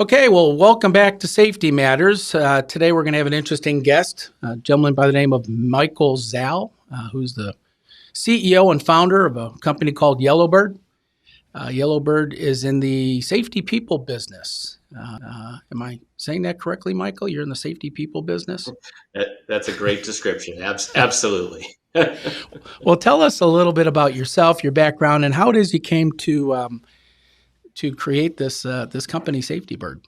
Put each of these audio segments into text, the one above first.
Okay, well, welcome back to Safety Matters. Today we're going to have an interesting guest, a gentleman by the name of Michael Zalle, who's the CEO and founder of a company called YellowBird. YellowBird is in the safety people business. Am I saying that correctly, Michael? You're in the safety people business? That's a great description. Absolutely. Well, tell us a little bit about yourself, your background, and how it is you came to create this company, Safety Bird.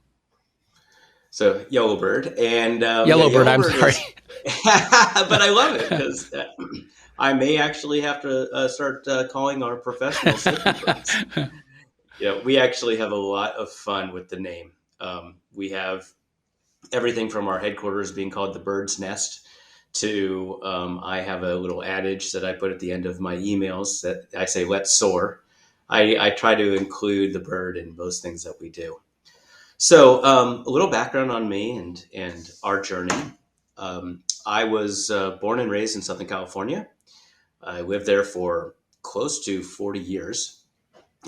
So YellowBird, and YellowBird, I'm YellowBird sorry. is, but I love it because I may actually have to start calling our professional safety birds. We actually have a lot of fun with the name. We have everything from our headquarters being called the Bird's Nest to I have a little adage that I put at the end of my emails that I say, "Let's soar." I try to include the bird in most things that we do. So, a little background on me and our journey. I was born and raised in Southern California. I lived there for close to 40 years,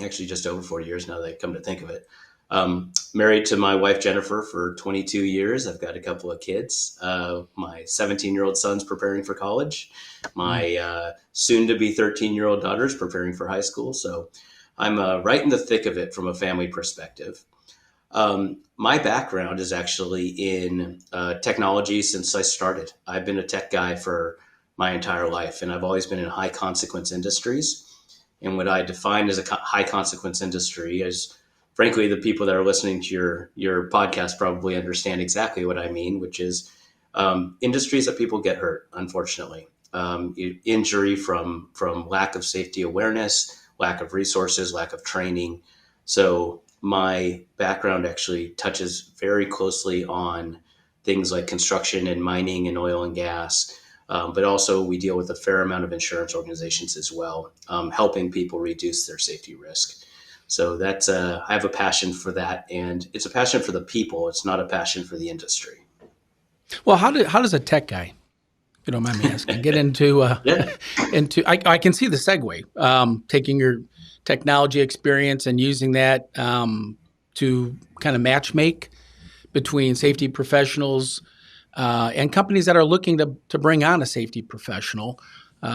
actually just over 40 years now that I come to think of it. Married to my wife, Jennifer, for 22 years. I've got a couple of kids. My 17-year-old son's preparing for college. My soon-to-be 13-year-old daughter's preparing for high school. So I'm right in the thick of it from a family perspective. My background is actually in technology since I started. I've been a tech guy for my entire life, and I've always been in high consequence industries. And what I define as a high consequence industry is, frankly, the people that are listening to your podcast probably understand exactly what I mean, which is industries that people get hurt, unfortunately. Injury from lack of safety awareness, lack of resources, lack of training. So my background actually touches very closely on things like construction and mining and oil and gas. But also we deal with a fair amount of insurance organizations as well, helping people reduce their safety risk. So that's I have a passion for that, and it's a passion for the people. It's not a passion for the industry. Well, how does a tech guy, if you don't mind me asking, get into Yeah. into? I can see the segue, taking your technology experience and using that to kind of match make between safety professionals and companies that are looking to bring on a safety professional.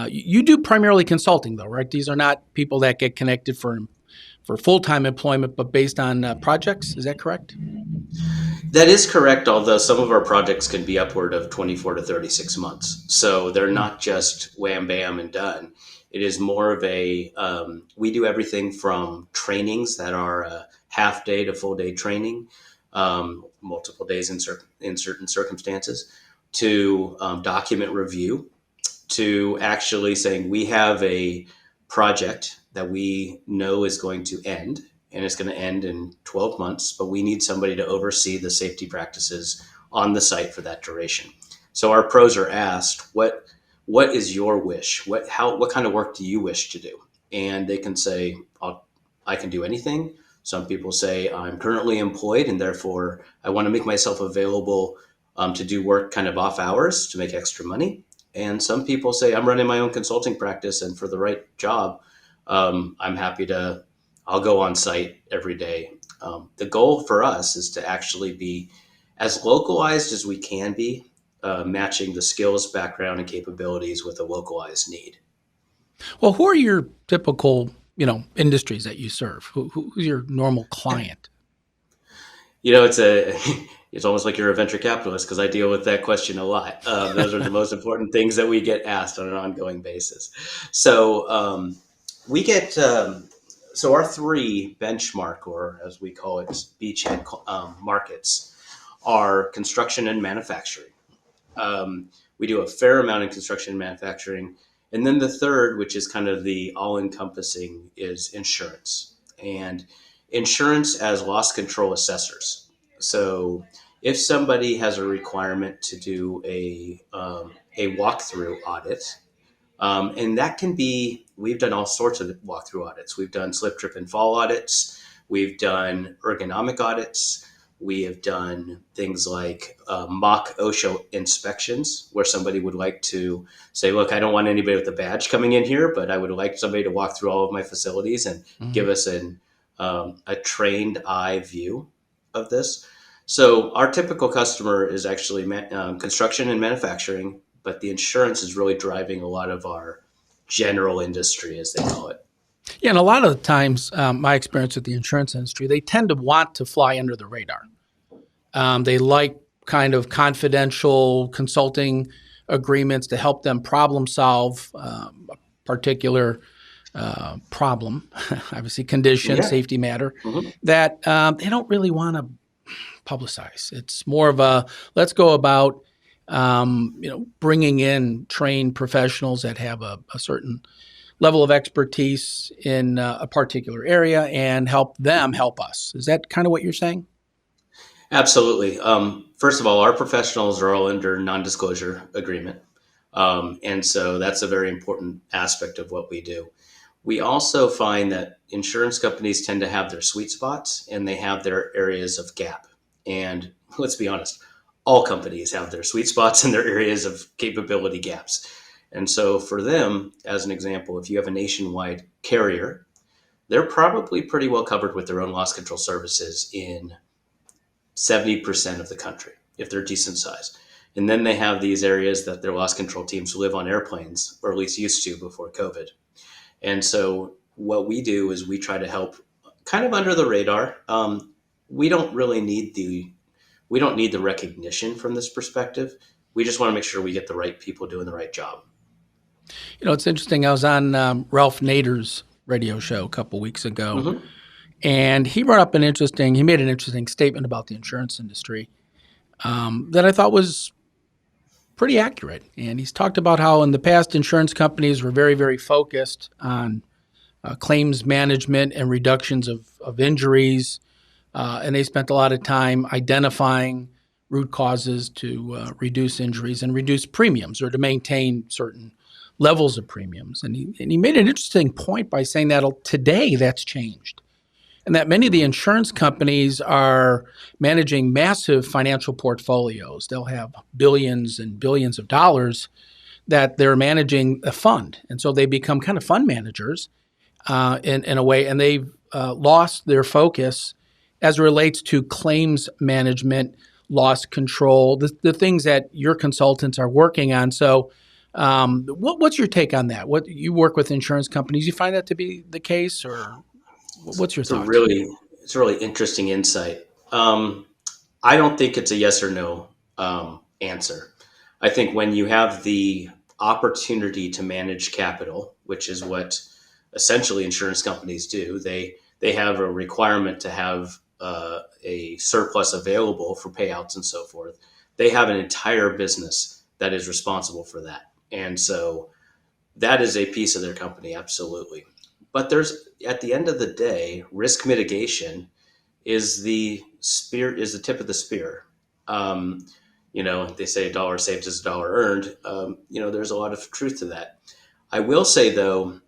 You do primarily consulting, though, right? These are not people that get connected for full-time employment, but based on projects. Is that correct? That is correct, although some of our projects can be upward of 24 to 36 months. So they're Mm. not just wham, bam, and done. It is more of we do everything from trainings that are a half day to full day training, multiple days in certain circumstances, to document review, to actually saying we have a project that we know is going to end, and it's going to end in 12 months, but we need somebody to oversee the safety practices on the site for that duration. So our pros are asked, what is your wish? What kind of work do you wish to do? And they can say, I can do anything. Some people say, I'm currently employed and therefore I want to make myself available to do work kind of off hours to make extra money. And some people say, I'm running my own consulting practice, and for the right job, I'm happy to, I'll go on site every day. The goal for us is to actually be as localized as we can be, matching the skills, background, and capabilities with a localized need. Well, who are your typical, industries that you serve? Who's your normal client? It's it's almost like you're a venture capitalist because I deal with that question a lot. Those are the most important things that we get asked on an ongoing basis. So we get so our three benchmark, or as we call it, beachhead markets are construction and manufacturing. We do a fair amount in construction and manufacturing. And then the third, which is kind of the all encompassing, is insurance. And insurance as loss control assessors. So if somebody has a requirement to do a walkthrough audit, and that can be, we've done all sorts of walkthrough audits. We've done slip, trip, and fall audits. We've done ergonomic audits. We have done things like mock OSHA inspections, where somebody would like to say, look, I don't want anybody with a badge coming in here, but I would like somebody to walk through all of my facilities and Mm-hmm. give us a trained eye view. of this. So our typical customer is actually construction and manufacturing, but the insurance is really driving a lot of our general industry, as they call it. Yeah, and a lot of the times, my experience with the insurance industry, they tend to want to fly under the radar. They like kind of confidential consulting agreements to help them problem solve a particular problem, obviously condition, Yeah. safety matter, Mm-hmm. that they don't really want to publicize. It's more of a let's go about bringing in trained professionals that have a certain level of expertise in a particular area and help them help us. Is that kind of what you're saying? Absolutely. First of all, our professionals are all under non-disclosure agreement. And so that's a very important aspect of what we do. We also find that insurance companies tend to have their sweet spots and they have their areas of gap. And let's be honest, all companies have their sweet spots and their areas of capability gaps. And so for them, as an example, if you have a nationwide carrier, they're probably pretty well covered with their own loss control services in 70% of the country, if they're decent size. And then they have these areas that their loss control teams live on airplanes, or at least used to before COVID. And so what we do is we try to help kind of under the radar. We don't really need the recognition from this perspective. We just want to make sure we get the right people doing the right job. It's interesting. I was on Ralph Nader's radio show a couple weeks ago, Mm-hmm. and he made an interesting statement about the insurance industry that I thought was pretty accurate. And he's talked about how in the past, insurance companies were very, very focused on claims management and reductions of injuries. And they spent a lot of time identifying root causes to reduce injuries and reduce premiums or to maintain certain levels of premiums. And he made an interesting point by saying that today that's changed. And that many of the insurance companies are managing massive financial portfolios. They'll have billions and billions of dollars that they're managing a fund. And so they become kind of fund managers in a way, and they've lost their focus as it relates to claims management, loss control, the things that your consultants are working on. So what's your take on that? What you work with insurance companies, you find that to be the case, or what's your thoughts? It's a really interesting insight. I don't think it's a yes or no answer. I think when you have the opportunity to manage capital, which is what essentially insurance companies do, they have a requirement to have a surplus available for payouts and so forth. They have an entire business that is responsible for that. And so that is a piece of their company, absolutely. But at the end of the day, risk mitigation is the tip of the spear. They say a dollar saved is a dollar earned. There's a lot of truth to that. I will say though,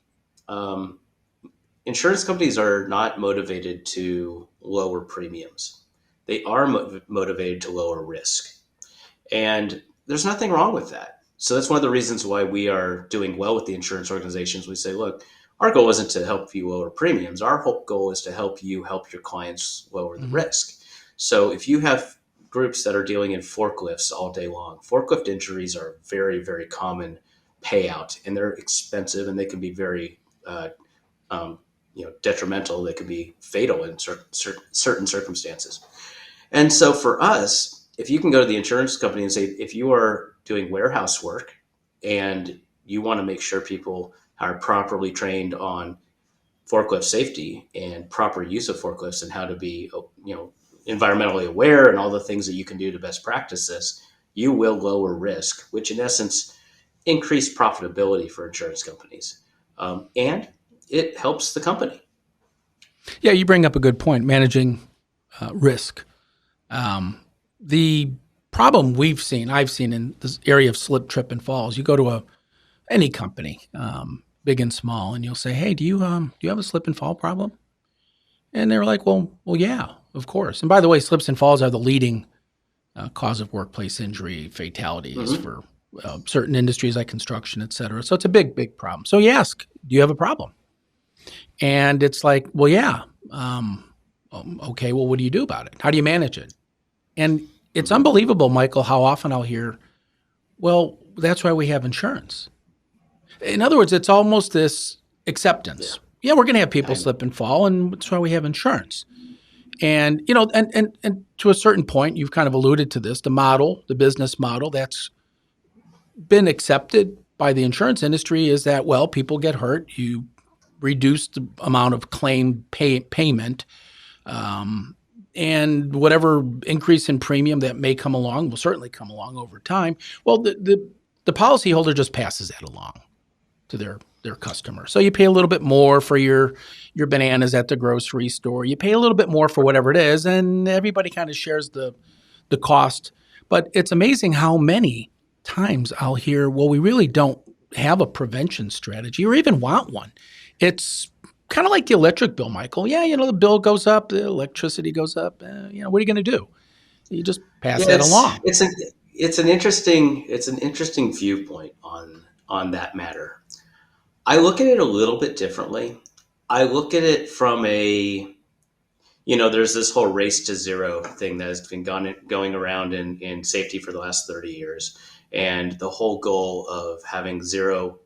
insurance companies are not motivated to lower premiums. They are motivated to lower risk. And there's nothing wrong with that. So that's one of the reasons why we are doing well with the insurance organizations. We say, look, our goal isn't to help you lower premiums. Our whole goal is to help your clients lower the risk. So if you have groups that are dealing in forklifts all day long, forklift injuries are very, very common payout, and they're expensive, and they can be very detrimental. They could be fatal in certain circumstances. And so for us, if you can go to the insurance company and say, if you are doing warehouse work and you want to make sure people are properly trained on forklift safety and proper use of forklifts and how to be, environmentally aware and all the things that you can do to best practice this, you will lower risk, which in essence increase profitability for insurance companies. And it helps the company. Yeah, you bring up a good point, managing risk. The problem I've seen in this area of slip, trip, and falls, you go to any company, big and small, and you'll say, hey, do you have a slip and fall problem? And they're like, well, yeah, of course. And by the way, slips and falls are the leading cause of workplace injury fatalities for certain industries like construction, et cetera. So it's a big, big problem. So you ask, do you have a problem? And it's like, well, yeah. Okay, well, what do you do about it? How do you manage it? And it's unbelievable, Michael, how often I'll hear, well, that's why we have insurance. In other words, it's almost this acceptance. Yeah, we're going to have people slip and fall, and that's why we have insurance. And, and to a certain point, you've kind of alluded to this, the business model that's been accepted by the insurance industry is that, well, people get hurt, you reduce the amount of claim payment, and whatever increase in premium that may come along will certainly come along over time. Well, the policyholder just passes that along to their customer. So you pay a little bit more for your bananas at the grocery store. You pay a little bit more for whatever it is, and everybody kind of shares the cost. But it's amazing how many times I'll hear, well, we really don't have a prevention strategy or even want one. It's kind of like the electric bill, Michael. Yeah, the bill goes up, the electricity goes up. What are you going to do? You just pass that along. It's an interesting viewpoint on that matter. I look at it a little bit differently. I look at it from there's this whole race to zero thing that has been going around in safety for the last 30 years. And the whole goal of having zero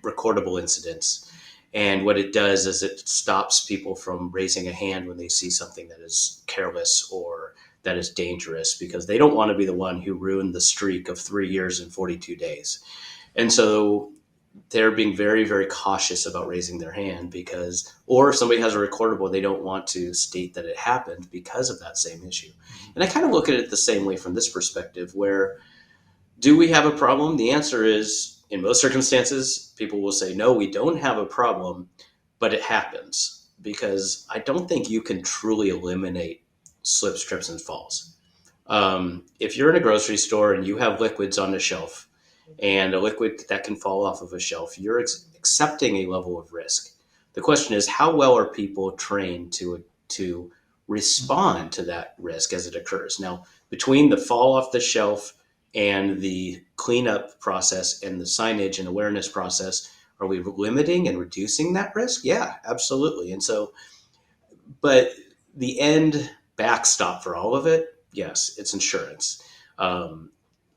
recordable incidents. And what it does is it stops people from raising a hand when they see something that is careless or that is dangerous, because they don't want to be the one who ruined the streak of 3 years and 42 days. And so they're being very, very cautious about raising their hand or if somebody has a recordable, they don't want to state that it happened because of that same issue. And I kind of look at it the same way from this perspective, where do we have a problem? The answer is, in most circumstances, people will say, no, we don't have a problem, but it happens, because I don't think you can truly eliminate slips, trips, and falls. If you're in a grocery store and you have liquids on the shelf, and a liquid that can fall off of a shelf, you're accepting a level of risk. The question is, how well are people trained to respond to that risk as it occurs? Now, between the fall off the shelf and the cleanup process and the signage and awareness process, are we limiting and reducing that risk? Yeah, absolutely. And so, but the end backstop for all of it, yes, it's insurance.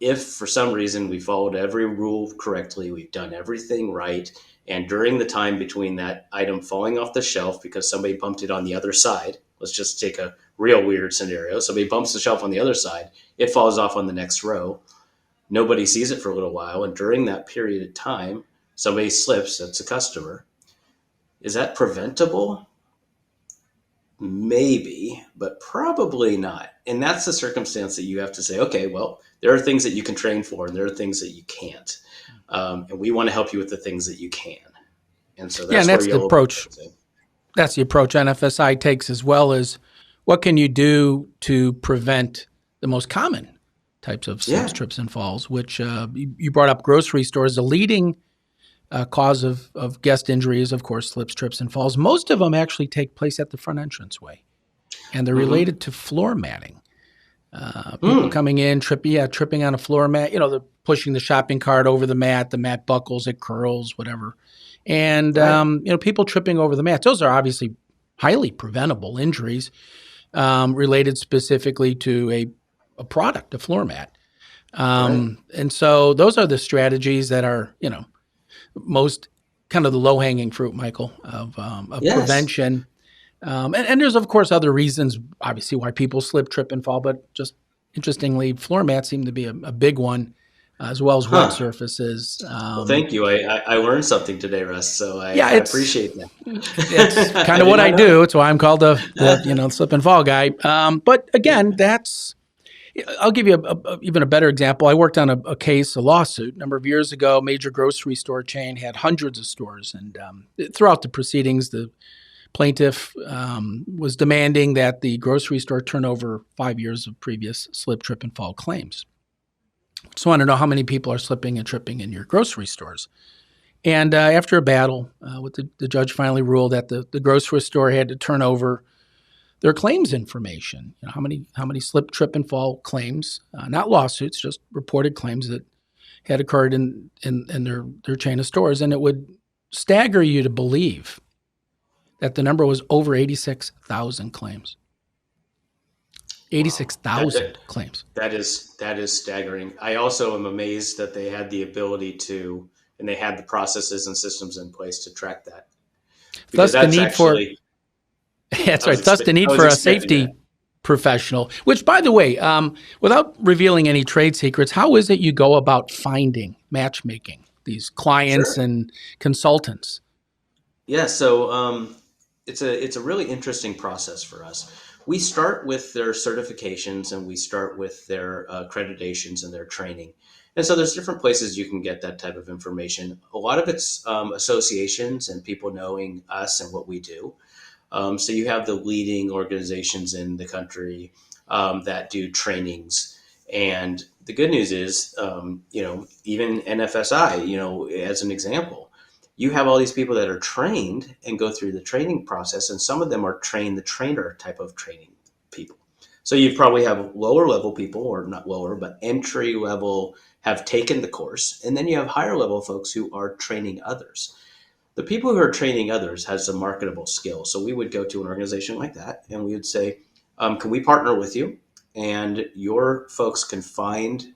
If for some reason we followed every rule correctly, we've done everything right, and during the time between that item falling off the shelf because somebody bumped it on the other side, let's just take a real weird scenario. Somebody bumps the shelf on the other side, it falls off on the next row. Nobody sees it for a little while, and during that period of time, somebody slips, that's a customer. Is that preventable? Maybe, but probably not. And that's the circumstance that you have to say, okay, well, there are things that you can train for and there are things that you can't. And we want to help you with the things that you can. And so that's the approach. That's the approach NFSI takes, as well as what can you do to prevent the most common types of slips, trips, and falls, which you brought up grocery stores. The leading cause of guest injury is, of course, slips, trips, and falls. Most of them actually take place at the front entranceway, and they're related to floor matting. People coming in, tripping on a floor mat. They're pushing the shopping cart over the mat buckles, it curls, whatever. And, people tripping over the mats. Those are obviously highly preventable injuries related specifically to a product, a floor mat. And so those are the strategies that are, most kind of the low-hanging fruit, Michael, of prevention. And there's, of course, other reasons, obviously, why people slip, trip, and fall. But just interestingly, floor mats seem to be a big one, as well as wood surfaces. Well, thank you. I learned something today, Russ. So I appreciate that. It's kind of what I do. It's why I'm called the slip and fall guy. But again, I'll give you even a better example. I worked on a case, a lawsuit, a number of years ago. Major grocery store chain had hundreds of stores, and throughout the proceedings, the plaintiff was demanding that the grocery store turn over 5 years of previous slip, trip, and fall claims. Just want to know how many people are slipping and tripping in your grocery stores. And after a battle, the judge finally ruled that the grocery store had to turn over their claims information. How many slip, trip, and fall claims, not lawsuits, just reported claims that had occurred in their chain of stores. And it would stagger you to believe that the number was over 86,000 claims. 86,000 claims. That is staggering. I also am amazed that they had the ability to, and they had the processes and systems in place to track that. Because Thus the need actually, that's right. Thus the need for a safety professional, which, by the way, without revealing any trade secrets, how is it you go about finding, matchmaking these clients and consultants? Yeah, so it's a really interesting process for us. We start with their certifications and we start with their accreditations and their training. And so there's different places you can get that type of information. A lot of it's associations and people knowing us and what we do. So you have the leading organizations in the country that do trainings. And the good news is, even NFSI, as an example, you have all these people that are trained and go through the training process, and some of them are train the trainer type of training people. So you probably have lower level people, or not lower, but entry level, have taken the course, and then you have higher level folks who are training others. The people who are training others has a marketable skill. So we would go to an organization like that and we would say, can we partner with you? And your folks can find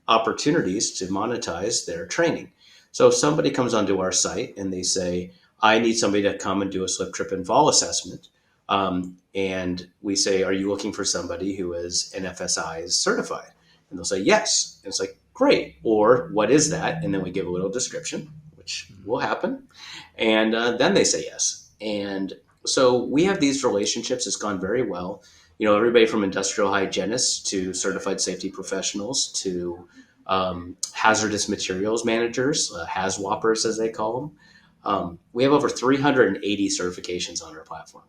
opportunities to monetize their training. So if somebody comes onto our site and they say, I need somebody to come and do a slip, trip, and fall assessment. And we say, are you looking for somebody who is NFSI certified? And they'll say, yes. And it's like, great. Or what is that? And then we give a little description, which will happen. And then they say yes. And so we have these relationships. It's gone very well. Everybody from industrial hygienists to certified safety professionals to hazardous materials managers, HAZWOPers as they call them. We have over 380 certifications on our platform.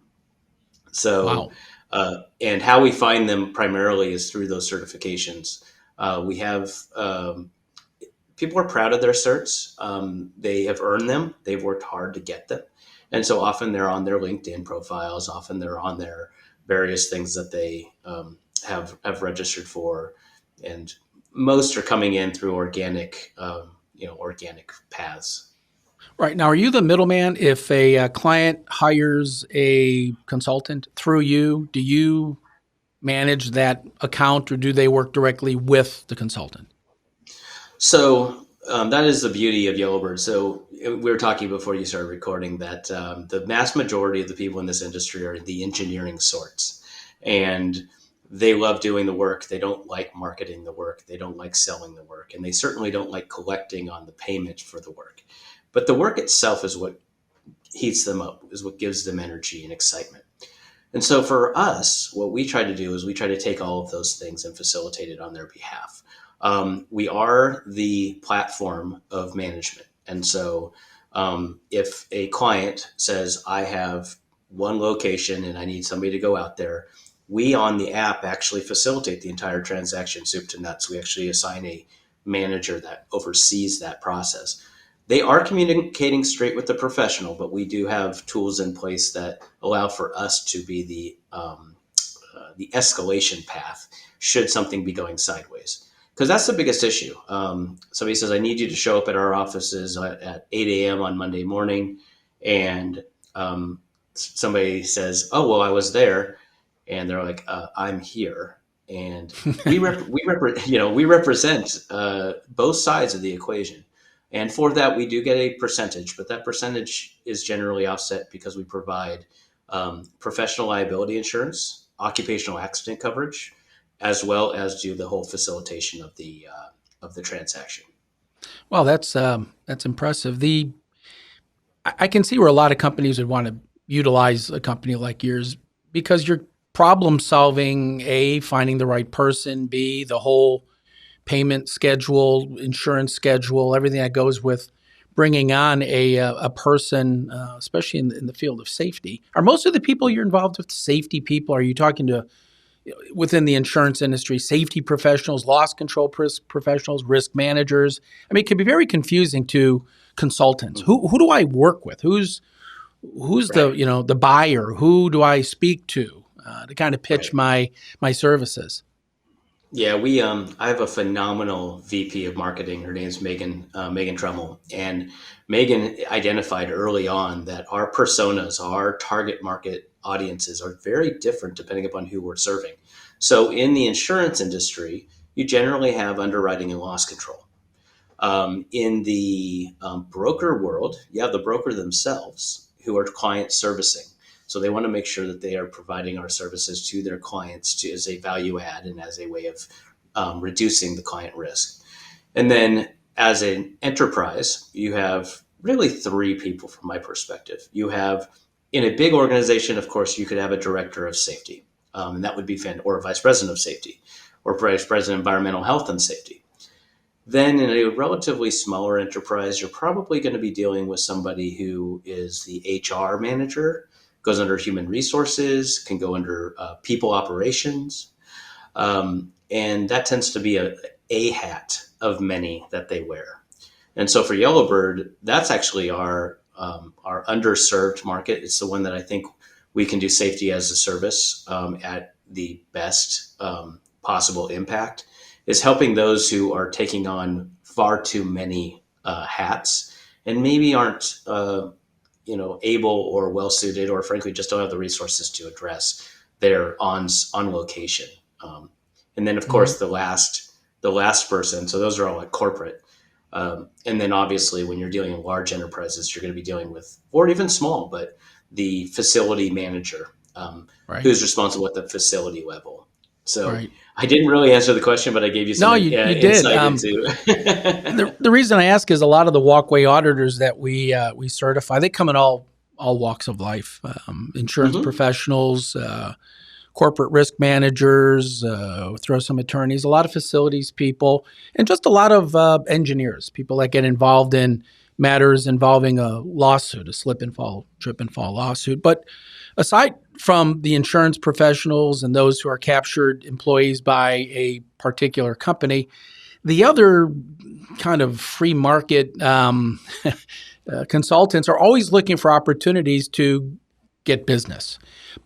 So, wow. And how we find them primarily is through those certifications. We have people are proud of their certs. They have earned them. They've worked hard to get them. And so often they're on their LinkedIn profiles. Often they're on their various things that they have registered for. And most are coming in through organic paths. Right. Now, are you the middleman? If a client hires a consultant through you, do you manage that account or do they work directly with the consultant? So that is the beauty of YellowBird. So we were talking before you started recording that the vast majority of the people in this industry are the engineering sorts. And they love doing the work. They don't like marketing the work. They don't like selling the work. And they certainly don't like collecting on the payment for the work. But the work itself is what heats them up, is what gives them energy and excitement. And so for us, what we try to do is we try to take all of those things and facilitate it on their behalf. We are the platform of management. And so if a client says, I have one location and I need somebody to go out there, we on the app actually facilitate the entire transaction soup to nuts. We actually assign a manager that oversees that process. They are communicating straight with the professional, but we do have tools in place that allow for us to be the escalation path should something be going sideways. Because that's the biggest issue. Somebody says, I need you to show up at our offices at 8 a.m. on Monday morning. And somebody says, oh, well, I was there. And they're like, I'm here. And we represent both sides of the equation. And for that, we do get a percentage, but that percentage is generally offset because we provide professional liability insurance, occupational accident coverage, as well as do the whole facilitation of the transaction. Well, that's impressive. I can see where a lot of companies would want to utilize a company like yours because you're problem solving, A, finding the right person, B, the whole payment schedule, insurance schedule, everything that goes with bringing on a person, especially in the field of safety. Are most of the people you're involved with safety people? Are you talking to, within the insurance industry, safety professionals, loss control professionals, risk managers? I mean, it can be very confusing to consultants. Who do I work with? Who's right. the buyer? Who do I speak to kind of pitch my services? Yeah, we I have a phenomenal VP of marketing. Her name's Megan Trummel, and Megan identified early on that our personas, our target market audiences, are very different depending upon who we're serving. So in the insurance industry, you generally have underwriting and loss control. In the broker world, you have the broker themselves who are client servicing. So they want to make sure that they are providing our services to their clients as a value add and as a way of reducing the client risk. And then as an enterprise, you have really three people from my perspective. You have, in a big organization, of course, you could have a director of safety, and that would be or a vice president of safety, or vice president of environmental health and safety. Then in a relatively smaller enterprise, you're probably going to be dealing with somebody who is the HR manager, goes under human resources, can go under people operations. And that tends to be a hat of many that they wear. And so for YellowBird, that's actually our underserved market. It's the one that I think we can do safety as a service at the best possible impact, is helping those who are taking on far too many hats and maybe aren't able or well suited, or frankly just don't have the resources to address their on location. And then of course the last person. So those are all like corporate. And then obviously when you're dealing in large enterprises, you're going to be dealing with, or even small, but the facility manager Right. who's responsible at the facility level. So Right. I didn't really answer the question, but I gave you some No, you did. insight into. The reason I ask is a lot of the walkway auditors that we certify, they come in all walks of life, insurance Mhm. professionals, corporate risk managers, throw some attorneys, a lot of facilities people, and just a lot of engineers, people that get involved in matters involving a lawsuit, a trip and fall lawsuit. But aside from the insurance professionals and those who are captured employees by a particular company, the other kind of free market consultants are always looking for opportunities to get business.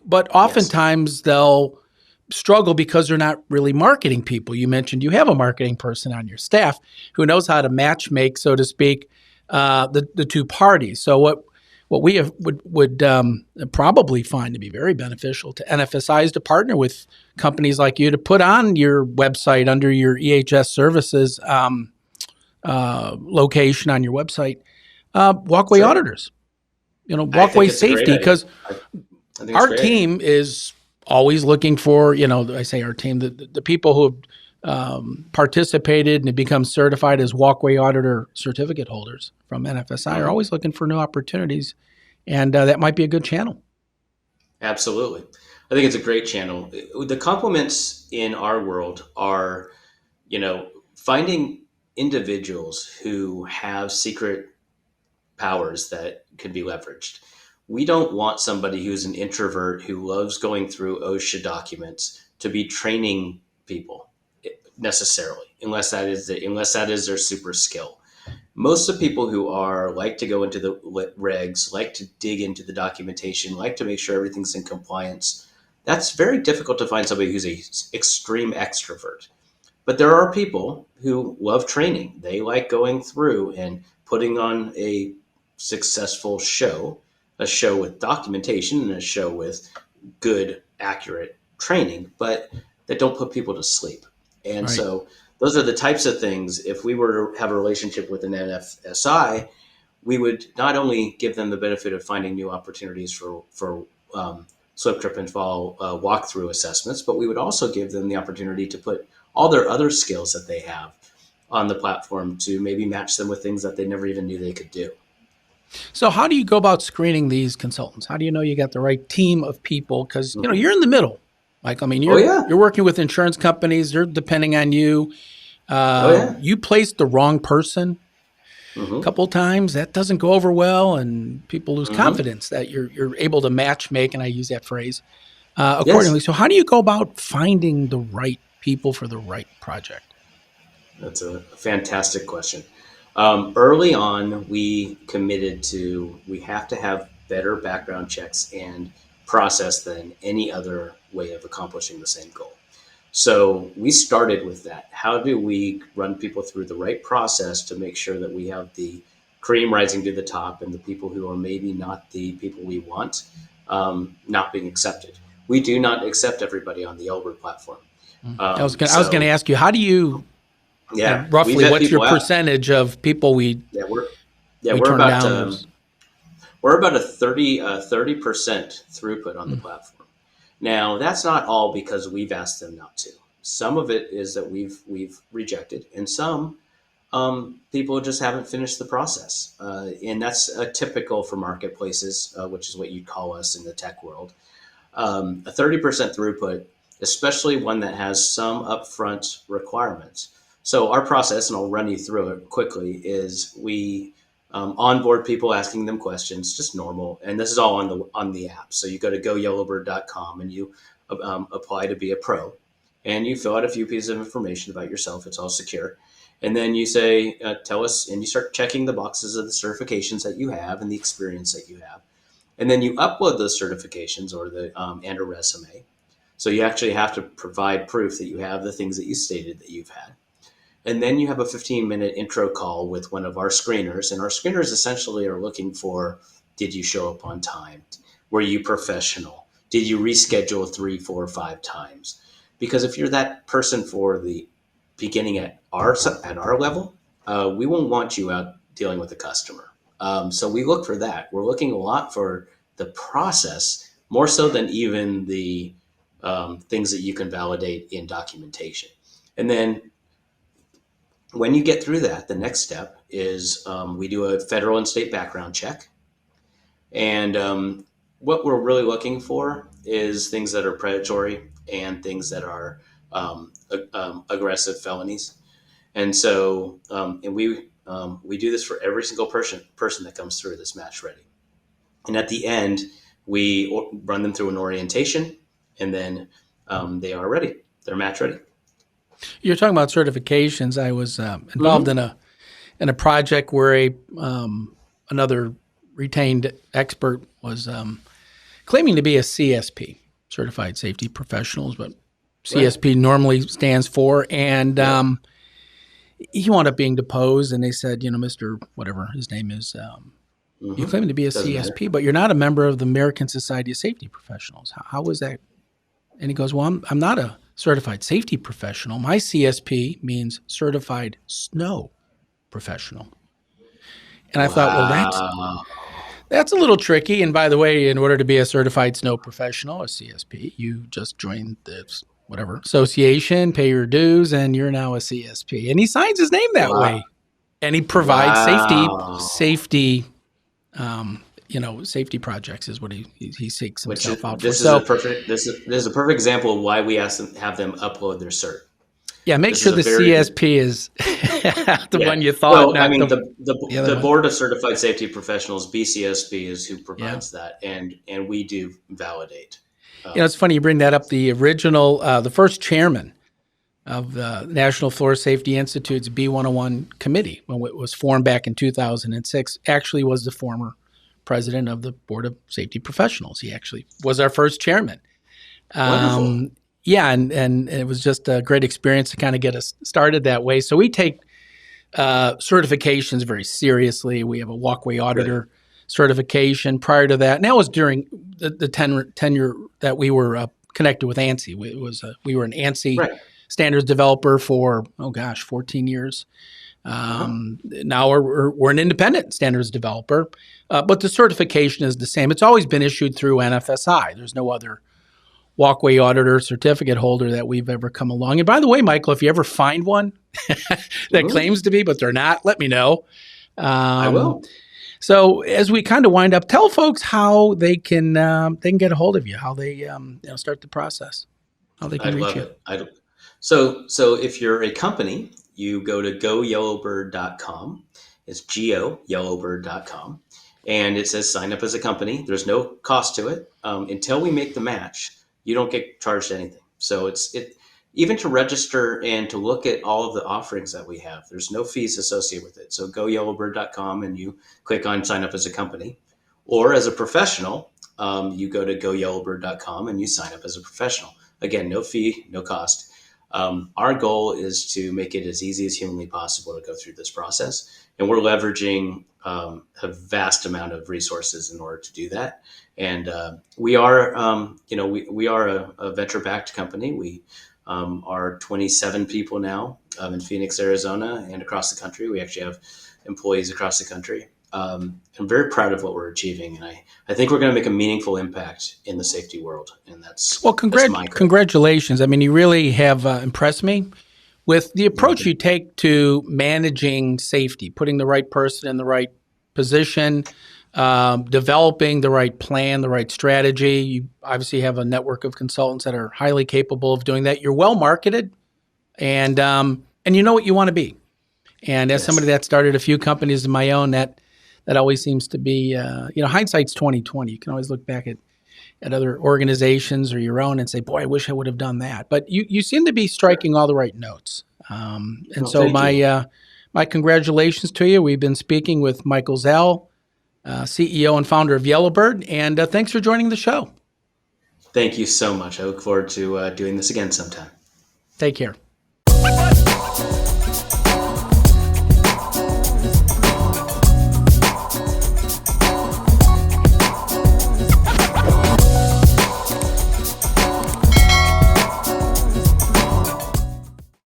But Yes. oftentimes they'll struggle because they're not really marketing people. You mentioned you have a marketing person on your staff who knows how to match make, so to speak, the two parties. So what we would probably find to be very beneficial to NFSI is to partner with companies like you to put on your website under your EHS services location on your website, walkway Sure. auditors, I think walkway it's a great safety, idea. because I think it's a our great idea. team is always looking for, I say our team, the people who have participated and have become certified as walkway auditor certificate holders from NFSI are Mhm. always looking for new opportunities. And that might be a good channel. Absolutely. I think it's a great channel. The compliments in our world are, finding individuals who have secret powers that could be leveraged. We don't want somebody who's an introvert who loves going through OSHA documents to be training people necessarily, unless that is their super skill. Most of the people who are like to go into the regs, like to dig into the documentation, like to make sure everything's in compliance. That's very difficult to find somebody who's a extreme extrovert. But there are people who love training. They like going through and putting on a successful show, a show with documentation and a show with good, accurate training, but that don't put people to sleep. And Right. so those are the types of things. If we were to have a relationship with an NFSI, we would not only give them the benefit of finding new opportunities for slip, trip, and fall walkthrough assessments, but we would also give them the opportunity to put all their other skills that they have on the platform to maybe match them with things that they never even knew they could do. So how do you go about screening these consultants? How do you know you got the right team of people? Because Mm-hmm. you're in the middle. Like, I mean, Oh you're yeah. you're working with insurance companies. They're depending on you. Oh yeah. You placed the wrong person a Mm-hmm. couple of times. That doesn't go over well, and people lose Mm-hmm. confidence that you're able to match make, and I use that phrase accordingly. Yes. So how do you go about finding the right people for the right project? That's a fantastic question. Early on, we committed to we have to have better background checks and process than any other way of accomplishing the same goal. So we started with that. How do we run people through the right process to make sure that we have the cream rising to the top and the people who are maybe not the people we want not being accepted? We do not accept everybody on the YellowBird platform. I was going to ask you, how do you, Yeah, we roughly, vet what's your people out. percentage of people we We're turn about down? we're about a 30% throughput on the platform. Now, that's not all because we've asked them not to. Some of it is that we've rejected, and some people just haven't finished the process, and that's typical for marketplaces, which is what you'd call us in the tech world. A 30% throughput, especially one that has some upfront requirements. So our process, and I'll run you through it quickly, is we onboard people, asking them questions, just normal. And this is all on the app. So you go to goyellowbird.com and you apply to be a pro, and you fill out a few pieces of information about yourself. It's all secure. And then you say, tell us, and you start checking the boxes of the certifications that you have and the experience that you have. And then you upload those certifications or and a resume. So you actually have to provide proof that you have the things that you stated that you've had. And then you have a 15-minute intro call with one of our screeners. And our screeners essentially are looking for, did you show up on time? Were you professional? Did you reschedule 3, 4, 5 times? Because if you're that person for the beginning at our level, we won't want you out dealing with the customer. So we look for that. We're looking a lot for the process, more so than even the things that you can validate in documentation. And then when you get through that, the next step is we do a federal and state background check. And what we're really looking for is things that are predatory and things that are aggressive felonies. And so and we do this for every single person that comes through this match ready. And at the end, we run them through an orientation, and then they are ready. They're match ready. You're talking about certifications. I was involved in a project where another retained expert was claiming to be a CSP, Certified Safety Professionals, but CSP normally stands for, and he wound up being deposed. And they said, Mr. whatever his name is, you're claiming to be a Doesn't CSP, matter. but you're not a member of the American Society of Safety Professionals. How is that? And he goes, well, I'm not a certified safety professional. My CSP means certified snow professional. And I thought, well, that's a little tricky. And by the way, in order to be a certified snow professional, a CSP, you just join this association, pay your dues, and you're now a CSP. And he signs his name that way. And he provides safety safety projects is what he seeks himself out for. This is a perfect example of why we have them upload their cert. Yeah, make sure the CSP is the one you thought. Well, I mean, the Board of Certified Safety Professionals, BCSP, is who provides that, and we do validate. It's funny you bring that up. The original, the first chairman of the National Floor Safety Institute's B101 committee, when it was formed back in 2006, actually was the former president of the Board of Safety Professionals. He actually was our first chairman. Wonderful. Yeah, and it was just a great experience to kind of get us started that way. So we take certifications very seriously. We have a walkway auditor certification. Prior to that, and that was during the tenure that we were connected with ANSI. We were an ANSI standards developer for 14 years. Now we're an independent standards developer, but the certification is the same. It's always been issued through NFSI. There's no other walkway auditor certificate holder that we've ever come along. And by the way, Michael, if you ever find one that claims to be, but they're not, let me know. I will. So as we kind of wind up, tell folks how they can get a hold of you, how they start the process, how they can reach you. So if you're a company, you go to goyellowbird.com. It's yellowbird.com. And it says sign up as a company. There's no cost to it. Until we make the match, you don't get charged anything. So even to register and to look at all of the offerings that we have, there's no fees associated with it. So goyellowbird.com and you click on sign up as a company. Or as a professional, you go to goyellowbird.com and you sign up as a professional. Again, no fee, no cost. Our goal is to make it as easy as humanly possible to go through this process, and we're leveraging a vast amount of resources in order to do that. And we are, we are a venture-backed company. We are 27 people now in Phoenix, Arizona, and across the country. We actually have employees across the country. I'm very proud of what we're achieving, and I think we're going to make a meaningful impact in the safety world, and that's my goal. Congratulations. I mean, you really have impressed me with the approach you take to managing safety, putting the right person in the right position, developing the right plan, the right strategy. You obviously have a network of consultants that are highly capable of doing that. You're well marketed, and you know what you want to be. And as somebody that started a few companies of my own, that always seems to be, hindsight's 20/20. You can always look back at other organizations or your own and say, boy, I wish I would have done that. But you seem to be striking all the right notes. So my congratulations to you. We've been speaking with Michael Zalle, CEO and founder of YellowBird, and thanks for joining the show. Thank you so much. I look forward to doing this again sometime. Take care.